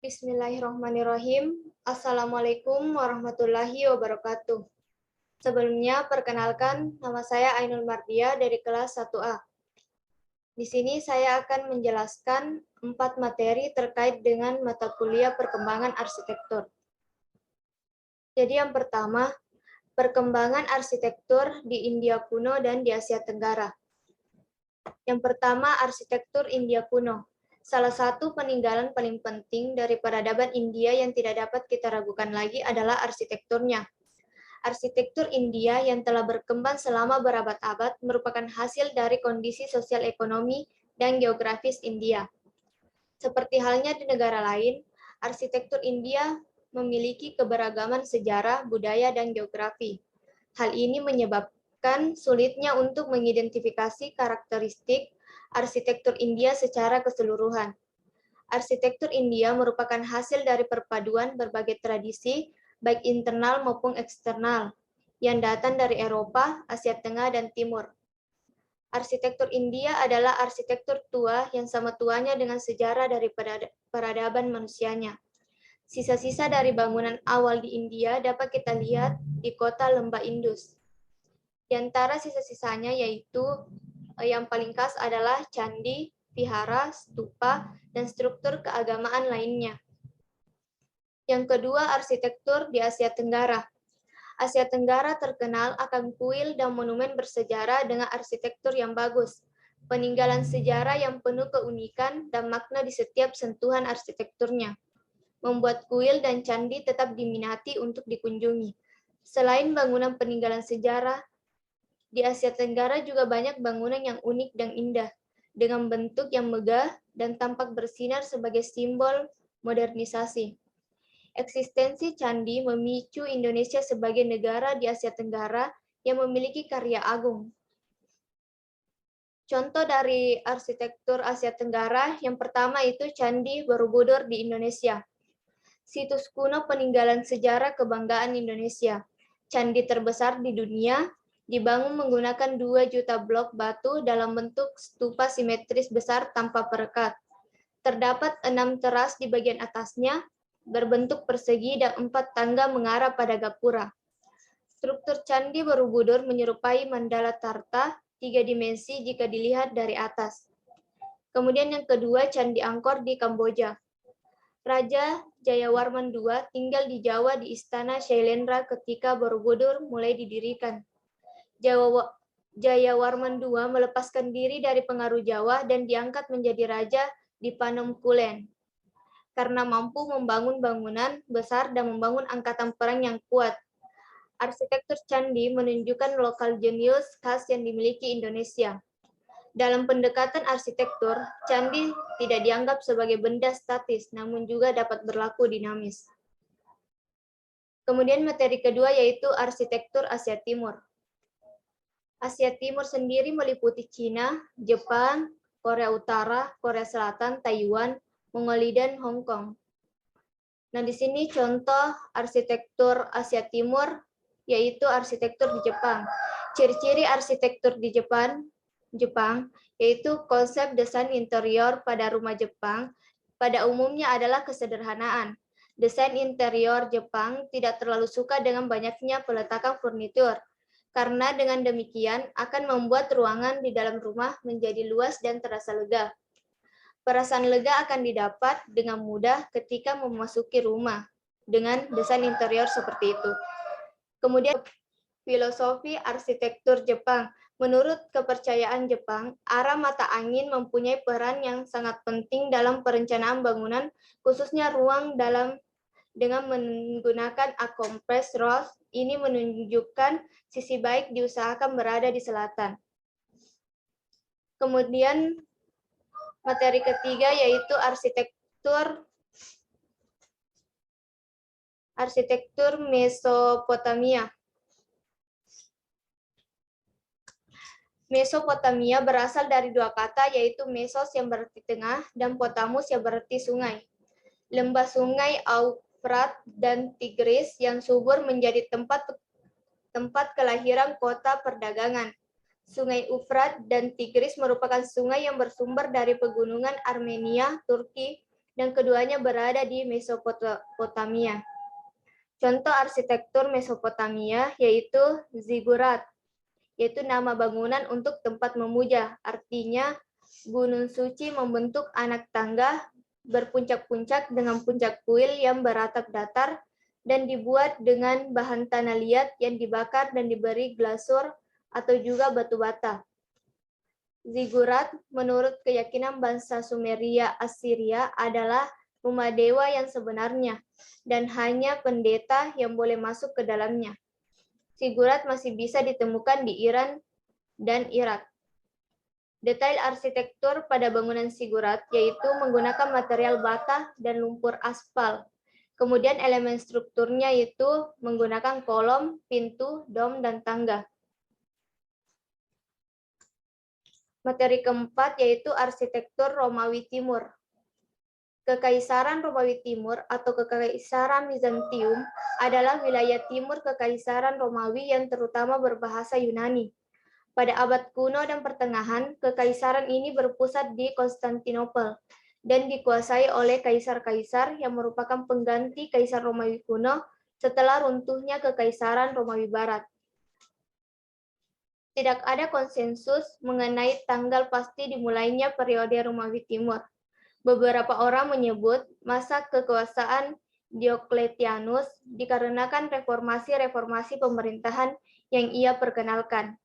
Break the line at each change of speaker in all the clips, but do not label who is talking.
Bismillahirrahmanirrahim. Assalamualaikum warahmatullahi wabarakatuh. Sebelumnya, perkenalkan, nama saya Ainul Mardia dari kelas 1A. Di sini saya akan menjelaskan 4 materi terkait dengan mata kuliah perkembangan arsitektur. Jadi yang pertama, perkembangan arsitektur di India kuno dan di Asia Tenggara. Yang pertama, arsitektur India kuno. Salah satu peninggalan paling penting dari peradaban India yang tidak dapat kita ragukan lagi adalah arsitekturnya. Arsitektur India yang telah berkembang selama berabad-abad merupakan hasil dari kondisi sosial ekonomi dan geografis India. Seperti halnya di negara lain, arsitektur India memiliki keberagaman sejarah, budaya, dan geografi. Hal ini menyebabkan sulitnya untuk mengidentifikasi karakteristik arsitektur India secara keseluruhan. Arsitektur India merupakan hasil dari perpaduan berbagai tradisi, baik internal maupun eksternal, yang datang dari Eropa, Asia Tengah, dan Timur. Arsitektur India adalah arsitektur tua yang sama tuanya dengan sejarah dari peradaban manusianya. Sisa-sisa dari bangunan awal di India dapat kita lihat di kota lembah Indus. Di antara sisa-sisanya yaitu yang paling khas adalah candi, vihara, stupa, dan struktur keagamaan lainnya. Yang kedua, arsitektur di Asia Tenggara. Asia Tenggara terkenal akan kuil dan monumen bersejarah dengan arsitektur yang bagus, peninggalan sejarah yang penuh keunikan dan makna di setiap sentuhan arsitekturnya, membuat kuil dan candi tetap diminati untuk dikunjungi. Selain bangunan peninggalan sejarah, di Asia Tenggara juga banyak bangunan yang unik dan indah, dengan bentuk yang megah dan tampak bersinar sebagai simbol modernisasi. Eksistensi candi memicu Indonesia sebagai negara di Asia Tenggara yang memiliki karya agung. Contoh dari arsitektur Asia Tenggara, yang pertama itu Candi Borobudur di Indonesia. Situs kuno peninggalan sejarah kebanggaan Indonesia. Candi terbesar di dunia, dibangun menggunakan 2 juta blok batu dalam bentuk stupa simetris besar tanpa perekat. Terdapat 6 teras di bagian atasnya, berbentuk persegi dan 4 tangga mengarah pada gapura. Struktur Candi Borobudur menyerupai mandala Tarta, 3 dimensi jika dilihat dari atas. Kemudian yang kedua, Candi Angkor di Kamboja. Raja Jayawarman II tinggal di Jawa di Istana Shailendra ketika Borobudur mulai didirikan. Jayawarman II melepaskan diri dari pengaruh Jawa dan diangkat menjadi raja di Panom Kulen karena mampu membangun bangunan besar dan membangun angkatan perang yang kuat. Arsitektur candi menunjukkan lokal jenius khas yang dimiliki Indonesia. Dalam pendekatan arsitektur, candi tidak dianggap sebagai benda statis, namun juga dapat berlaku dinamis. Kemudian materi kedua yaitu arsitektur Asia Timur. Asia Timur sendiri meliputi Cina, Jepang, Korea Utara, Korea Selatan, Taiwan, Mongolia, dan Hong Kong. Nah, di sini contoh arsitektur Asia Timur, yaitu arsitektur di Jepang. Ciri-ciri arsitektur di Jepang, yaitu konsep desain interior pada rumah Jepang, pada umumnya adalah kesederhanaan. Desain interior Jepang tidak terlalu suka dengan banyaknya peletakan furnitur, karena dengan demikian akan membuat ruangan di dalam rumah menjadi luas dan terasa lega. Perasaan lega akan didapat dengan mudah ketika memasuki rumah dengan desain interior seperti itu. Kemudian filosofi arsitektur Jepang. Menurut kepercayaan Jepang, arah mata angin mempunyai peran yang sangat penting dalam perencanaan bangunan, khususnya ruang dalam dengan menggunakan a-compressed roof. Ini menunjukkan sisi baik diusahakan berada di selatan. Kemudian materi ketiga yaitu arsitektur Mesopotamia. Mesopotamia berasal dari 2 kata yaitu mesos yang berarti tengah dan potamus yang berarti sungai. Lembah sungai Eufrat dan Tigris yang subur menjadi tempat kelahiran kota perdagangan. Sungai Eufrat dan Tigris merupakan sungai yang bersumber dari pegunungan Armenia, Turki, dan keduanya berada di Mesopotamia. Contoh arsitektur Mesopotamia yaitu zigurat, yaitu nama bangunan untuk tempat memuja. Artinya, gunung suci membentuk anak tangga berpuncak-puncak dengan puncak kuil yang beratap datar dan dibuat dengan bahan tanah liat yang dibakar dan diberi glasur atau juga batu bata. Zigurat, menurut keyakinan bangsa Sumeria Assyria, adalah rumah dewa yang sebenarnya, dan hanya pendeta yang boleh masuk ke dalamnya. Zigurat masih bisa ditemukan di Iran dan Irak. Detail arsitektur pada bangunan zigurat yaitu menggunakan material bata dan lumpur aspal. Kemudian elemen strukturnya itu menggunakan kolom, pintu, dom, dan tangga. Materi keempat yaitu arsitektur Romawi Timur. Kekaisaran Romawi Timur atau Kekaisaran Bizantium adalah wilayah timur Kekaisaran Romawi yang terutama berbahasa Yunani. Pada abad kuno dan pertengahan, kekaisaran ini berpusat di Konstantinopel dan dikuasai oleh kaisar-kaisar yang merupakan pengganti Kaisar Romawi kuno setelah runtuhnya Kekaisaran Romawi Barat. Tidak ada konsensus mengenai tanggal pasti dimulainya periode Romawi Timur. Beberapa orang menyebut masa kekuasaan Diocletianus dikarenakan reformasi-reformasi pemerintahan yang ia perkenalkan,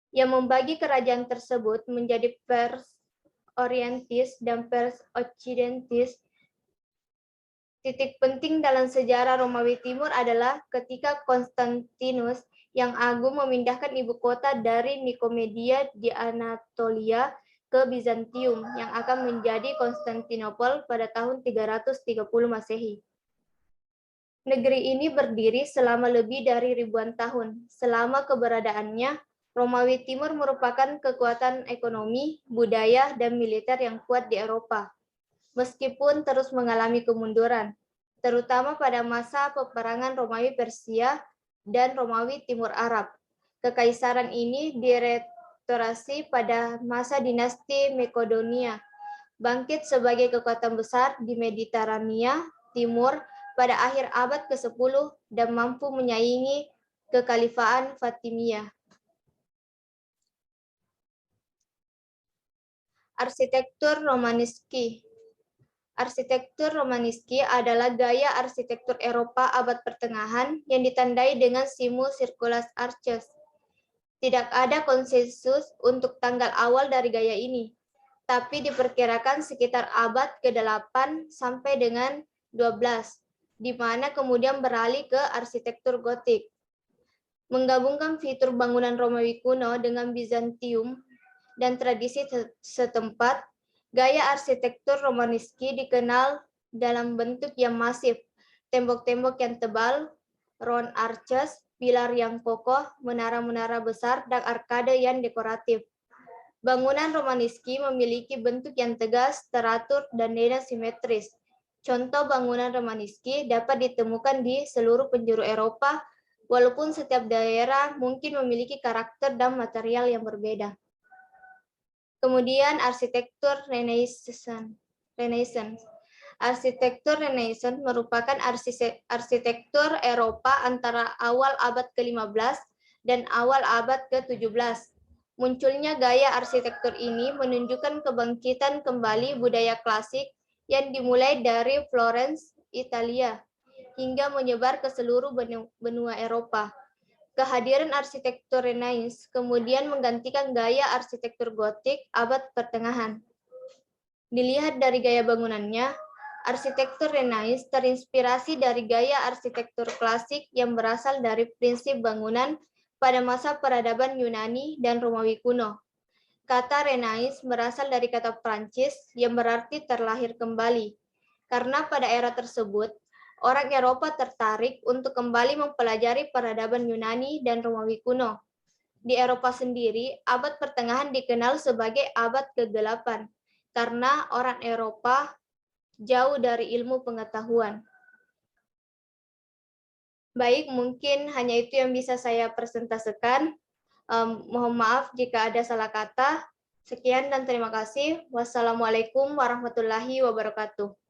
yang membagi kerajaan tersebut menjadi Pers Orientis dan Pers Occidentis. Titik penting dalam sejarah Romawi Timur adalah ketika Konstantinus yang Agung memindahkan ibu kota dari Nikomedia di Anatolia ke Bizantium yang akan menjadi Konstantinopel pada tahun 330 Masehi. Negeri ini berdiri selama lebih dari ribuan tahun. Selama keberadaannya, Romawi Timur merupakan kekuatan ekonomi, budaya, dan militer yang kuat di Eropa, meskipun terus mengalami kemunduran, terutama pada masa peperangan Romawi Persia dan Romawi Timur Arab. Kekaisaran ini direstorasi pada masa dinasti Makedonia, bangkit sebagai kekuatan besar di Mediterania Timur pada akhir abad ke-10 dan mampu menyaingi Kekhalifahan Fatimiyah. Arsitektur Romaneski. Arsitektur Romaneski adalah gaya arsitektur Eropa abad pertengahan yang ditandai dengan semicircular arches. Tidak ada konsensus untuk tanggal awal dari gaya ini, tapi diperkirakan sekitar abad ke-8 sampai dengan 12, di mana kemudian beralih ke arsitektur gotik. Menggabungkan fitur bangunan Romawi kuno dengan Bizantium dan tradisi setempat, gaya arsitektur Romaneski dikenal dalam bentuk yang masif, tembok-tembok yang tebal, round arches, pilar yang kokoh, menara-menara besar, dan arkade yang dekoratif. Bangunan Romaneski memiliki bentuk yang tegas, teratur, dan nada simetris. Contoh bangunan Romaneski dapat ditemukan di seluruh penjuru Eropa, walaupun setiap daerah mungkin memiliki karakter dan material yang berbeda. Kemudian arsitektur Renaissance. Arsitektur Renaissance merupakan arsitektur Eropa antara awal abad ke-15 dan awal abad ke-17. Munculnya gaya arsitektur ini menunjukkan kebangkitan kembali budaya klasik yang dimulai dari Florence, Italia, hingga menyebar ke seluruh benua Eropa. Kehadiran arsitektur Renaissance kemudian menggantikan gaya arsitektur gotik abad pertengahan. Dilihat dari gaya bangunannya, arsitektur Renaissance terinspirasi dari gaya arsitektur klasik yang berasal dari prinsip bangunan pada masa peradaban Yunani dan Romawi kuno. Kata Renaissance berasal dari kata Prancis yang berarti terlahir kembali, karena pada era tersebut, orang Eropa tertarik untuk kembali mempelajari peradaban Yunani dan Romawi kuno. Di Eropa sendiri, abad pertengahan dikenal sebagai abad ke-8, karena orang Eropa jauh dari ilmu pengetahuan. Baik, mungkin hanya itu yang bisa saya presentasikan. Mohon maaf jika ada salah kata. Sekian dan terima kasih. Wassalamualaikum warahmatullahi wabarakatuh.